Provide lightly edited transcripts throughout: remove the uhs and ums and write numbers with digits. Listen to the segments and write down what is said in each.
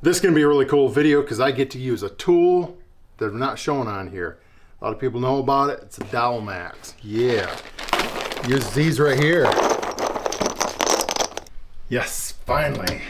This is going to be a really cool video because I get to use a tool that I'm not showing on here. A lot of people know about it. It's a DowelMax. Yeah. Use these right here. Yes, finally.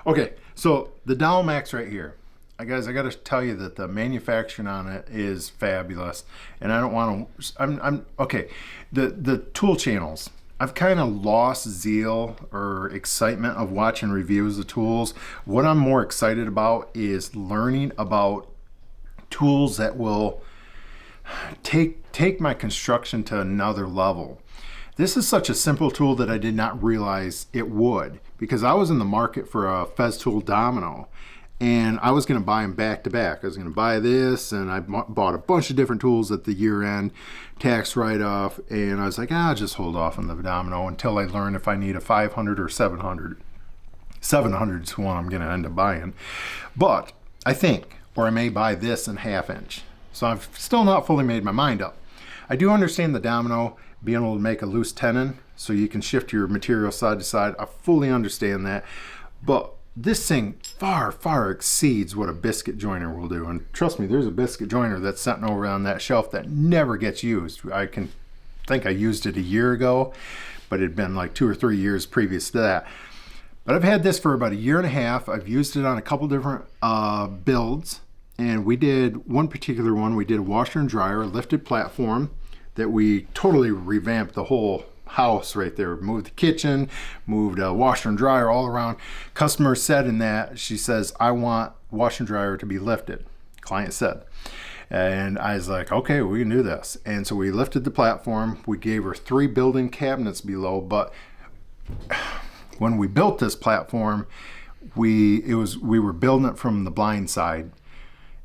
Okay, so the DowelMax right here. Guys, I got to tell you that the manufacturing on it is fabulous, and I don't want to. I'm okay. The tool channels. I've kind of lost zeal or excitement of watching reviews of tools. What I'm more excited about is learning about tools that will take my construction to another level. This is such a simple tool that I did not realize it would, because I was in the market for a Festool domino, and I was going to buy them back to back. I was going to buy this, and I bought a bunch of different tools at the year-end tax write-off, and I was like, I'll just hold off on the domino until I learn if I need a 500 or 700. 700 is one I'm going to end up buying. But I think, or I may buy this in 1/2 inch. So I've still not fully made my mind up. I do understand the domino being able to make a loose tenon so you can shift your material side to side. I fully understand that. But this thing far exceeds what a biscuit joiner will do. And trust me, there's a biscuit joiner that's sitting over on that shelf that never gets used. I can think I used it a year ago, but it had been like 2 or 3 years previous to that. But I've had this for about 1.5 years. I've used it on a couple different builds. And we did one particular one, we did a washer and dryer, a lifted platform that we totally revamped the whole house right there. Moved the kitchen, moved a washer and dryer all around. Customer said in that, she says, I want washer and dryer to be lifted. Client said. And I was like, okay, we can do this. And so we lifted the platform. We gave her 3 built-in cabinets below, but when we built this platform, we were building it from the blind side.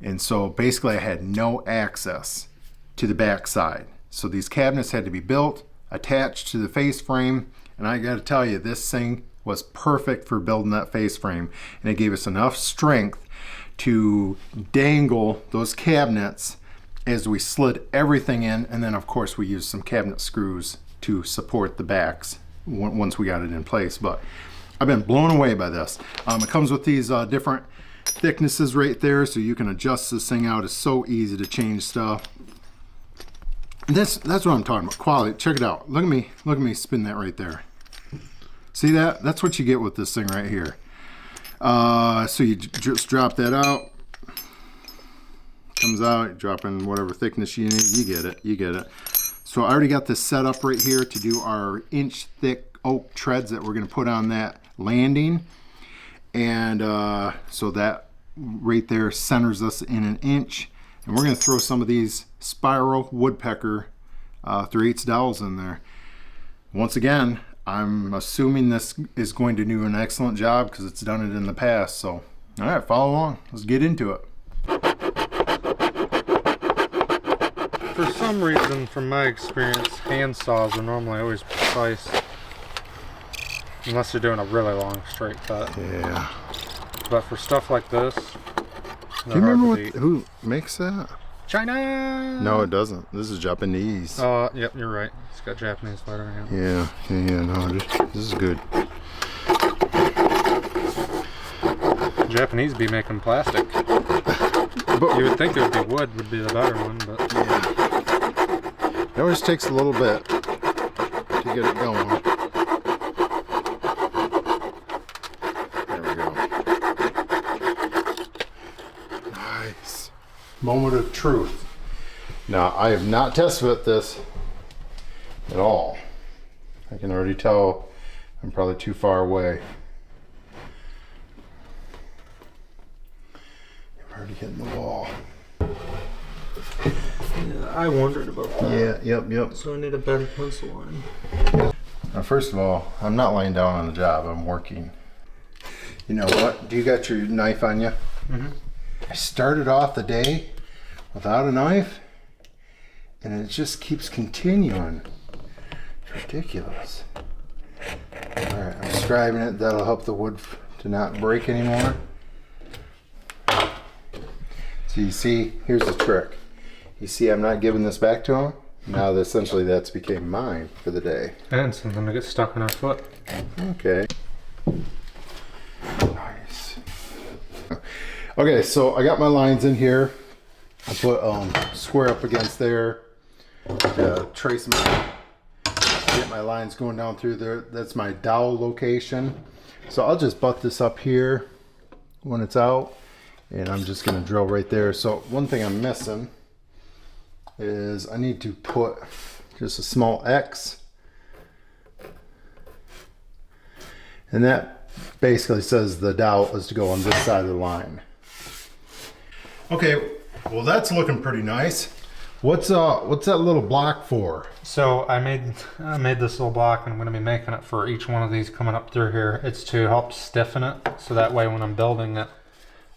And so basically I had no access to the back side. So these cabinets had to be built, attached to the face frame, and I got to tell you, this thing was perfect for building that face frame, and it gave us enough strength to dangle those cabinets as we slid everything in, and then of course we used some cabinet screws to support the backs once we got it in place. But I've been blown away by this. It comes with these different thicknesses right there, so you can adjust this thing out. It's so easy to change stuff. That's what I'm talking about. Quality. Check it out. Look at me spin that right there. See that? That's what you get with this thing right here. So you just drop that out. Comes out. You drop in whatever thickness you need. You get it. You get it. So I already got this set up right here to do our inch thick oak treads that we're going to put on that landing. And so that right there centers us in 1 inch. And we're going to throw some of these spiral woodpecker 3/8 dowels in there. Once again, I'm assuming this is going to do an excellent job because it's done it in the past. So, all right, follow along. Let's get into it. For some reason, from my experience, hand saws are normally always precise. Unless you're doing a really long straight cut. Yeah. But for stuff like this, do you remember who makes that? China! No, it doesn't. This is Japanese. Oh, yep, you're right. It's got Japanese lettering. Yeah, no, this is good. Japanese be making plastic. But You would think it would be wood would be the better one, but yeah. It always takes a little bit to get it going. Moment of truth. Now, I have not tested with this at all. I can already tell I'm probably too far away. I'm already hitting the wall. yeah, I wondered about that. Yeah, yep. So I need a better pencil line. Now, first of all, I'm not laying down on the job. I'm working. You know what? Do you got your knife on you? Mm-hmm. I started off the day without a knife, and it just keeps continuing. It's ridiculous. All right, I'm scribing it. That'll help the wood to not break anymore. So you see, here's the trick. You see I'm not giving this back to him. now essentially that's became mine for the day. And something to get stuck in our foot. Okay. Nice. Okay, so I got my lines in here. I put square up against there. Trace my, get my lines going down through there. That's my dowel location. So I'll just butt this up here when it's out, and I'm just gonna drill right there. So one thing I'm missing is I need to put just a small X, and that basically says the dowel is to go on this side of the line. Okay, well that's looking pretty nice. What's that little block for? So I made this little block, and I'm going to be making it for each one of these coming up through here. It's to help stiffen it, so that way when I'm building it,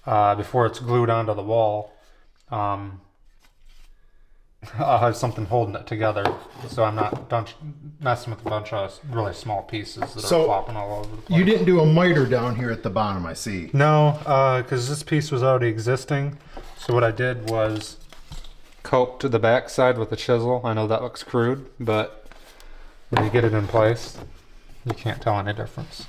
before it's glued onto the wall, I'll have something holding it together, so I'm not messing with a bunch of really small pieces that are flopping all over the place. You didn't do a miter down here at the bottom, I see. No, because this piece was already existing. So what I did was coat to the back side with a chisel. I know that looks crude, but when you get it in place, you can't tell any difference.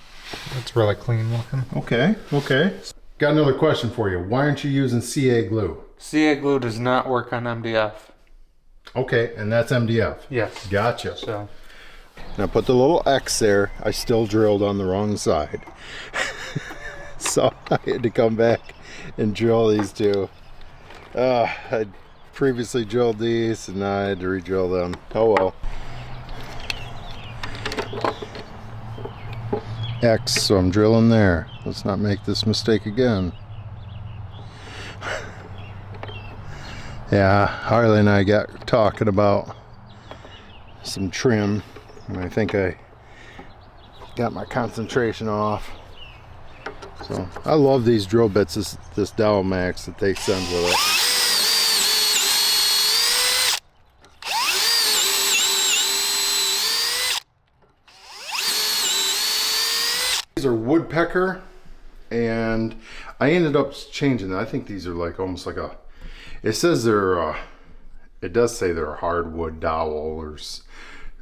It's really clean looking. Okay, okay. Got another question for you. Why aren't you using CA glue? CA glue does not work on MDF. Okay, and that's MDF. Yes. Gotcha. So now put the little X there. I still drilled on the wrong side. So I had to come back and drill these two. I previously drilled these and now I had to re-drill them. Oh well. X, so I'm drilling there. Let's not make this mistake again. Yeah, Harley and I got talking about some trim, and I think I got my concentration off. So I love these drill bits, this DowelMax that they send with it. These are woodpecker, and I ended up changing them. I think these are like almost like a, it says they're, it does say they're a hardwood dowel, or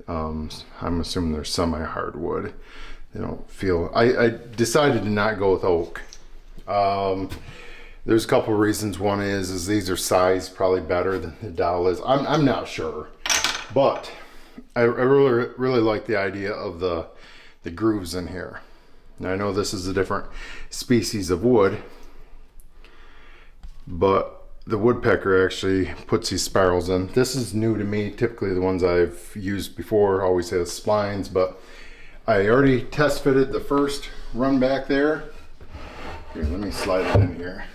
I'm assuming they're semi-hardwood. They don't feel, I decided to not go with oak. There's a couple of reasons. One is these are sized probably better than the dowel is. I'm not sure, but I really like the idea of the grooves in here. Now I know this is a different species of wood, but the woodpecker actually puts these spirals in. This is new to me. Typically the ones I've used before always has splines, but I already test fitted the first run back there. Here, let me slide it in here.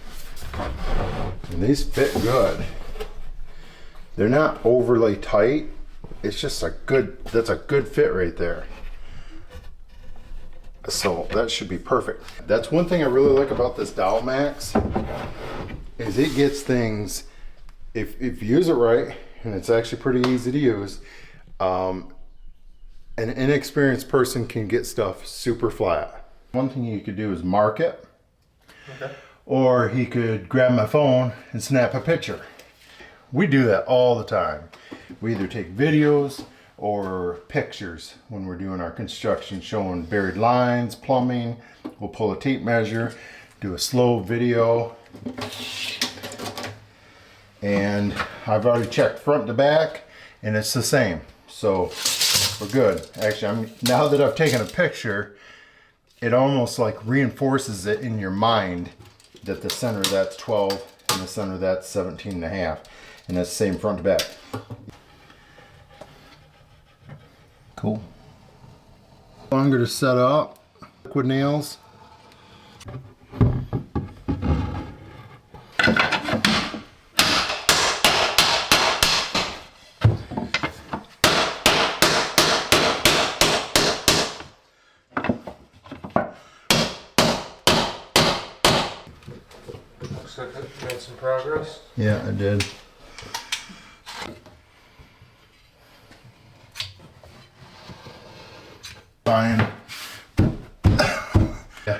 And these fit good. They're not overly tight. It's just a good, that's a good fit right there. So that should be perfect. That's one thing I really like about this DowelMax, is it gets things, if you use it right, and it's actually pretty easy to use, an inexperienced person can get stuff super flat. One thing you could do is mark it, okay, or he could grab my phone and snap a picture. We do that all the time. We either take videos or pictures when we're doing our construction, showing buried lines, plumbing. We'll pull a tape measure, do a slow video, and I've already checked front to back and it's the same, so we're good. Actually, now that I've taken a picture, it almost like reinforces it in your mind that the center of that's 12 and the center of that's 17 and a half, and that's the same front to back. Cool. Longer to set up. Liquid nails. looks like it made some progress. Yeah, I did. Fine. Yeah.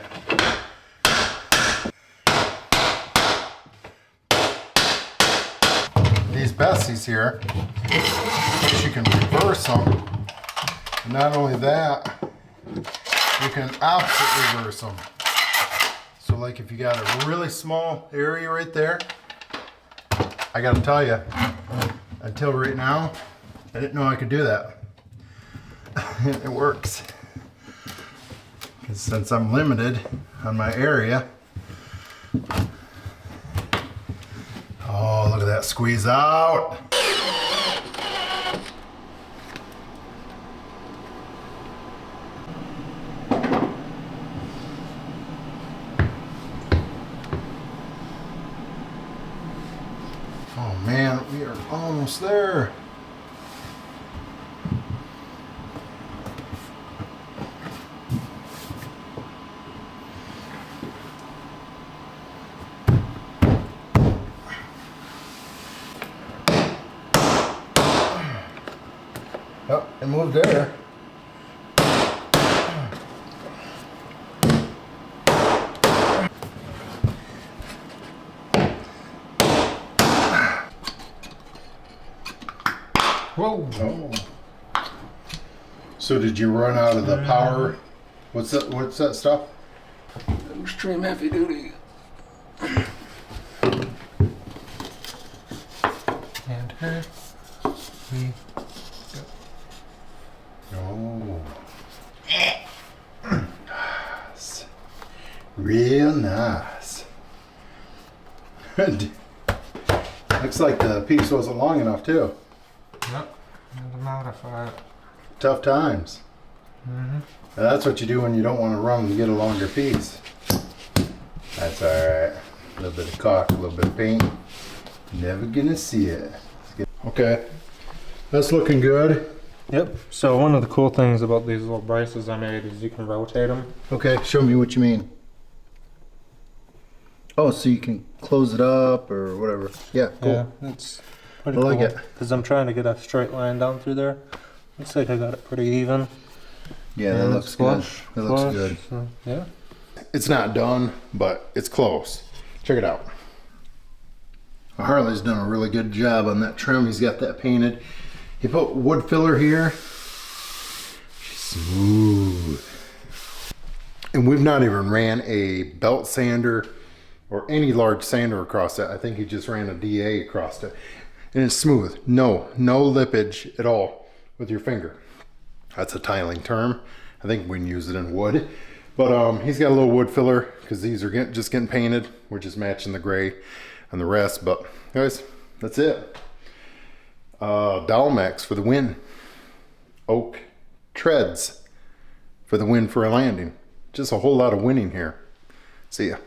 These best chassies here, which you can reverse them. And not only that, you can opposite reverse them. So like if you got a really small area right there, I gotta tell you, until right now, I didn't know I could do that. It works. Because since I'm limited on my area, oh, look at that squeeze out. Oh man, we are almost there. Oh, it moved there. Whoa. Oh. So did you run out of the power? What's that stuff? Extreme heavy duty. And here we go. Oh. Nice. Real nice. Looks like the piece wasn't long enough too. Yep. Had to modify it. Tough times. Mm-hmm. That's what you do when you don't want to run and get a longer piece. That's alright. A little bit of caulk, a little bit of paint. Never gonna see it. Okay. That's looking good. Yep. So one of the cool things about these little braces I made is you can rotate them. Okay, show me what you mean. Oh, so you can close it up or whatever. Yeah, cool. Yeah, it's pretty I cool. like it. Because I'm trying to get a straight line down through there. Looks like I got it pretty even. Yeah, that And looks it's good. flush, That looks flush, good. so, yeah. It's not done, but it's close. Check it out. Harley's done a really good job on that trim. He's got that painted. He put wood filler here. Smooth. And we've not even ran a belt sander or any large sander across it. I think he just ran a DA across it. And it's smooth. No lippage at all with your finger. That's a tiling term. I think we can use it in wood. But he's got a little wood filler because these are just getting painted. We're just matching the gray and the rest. But guys, that's it. DowelMax for the win. Oak treads for the win for a landing. Just a whole lot of winning here. See ya.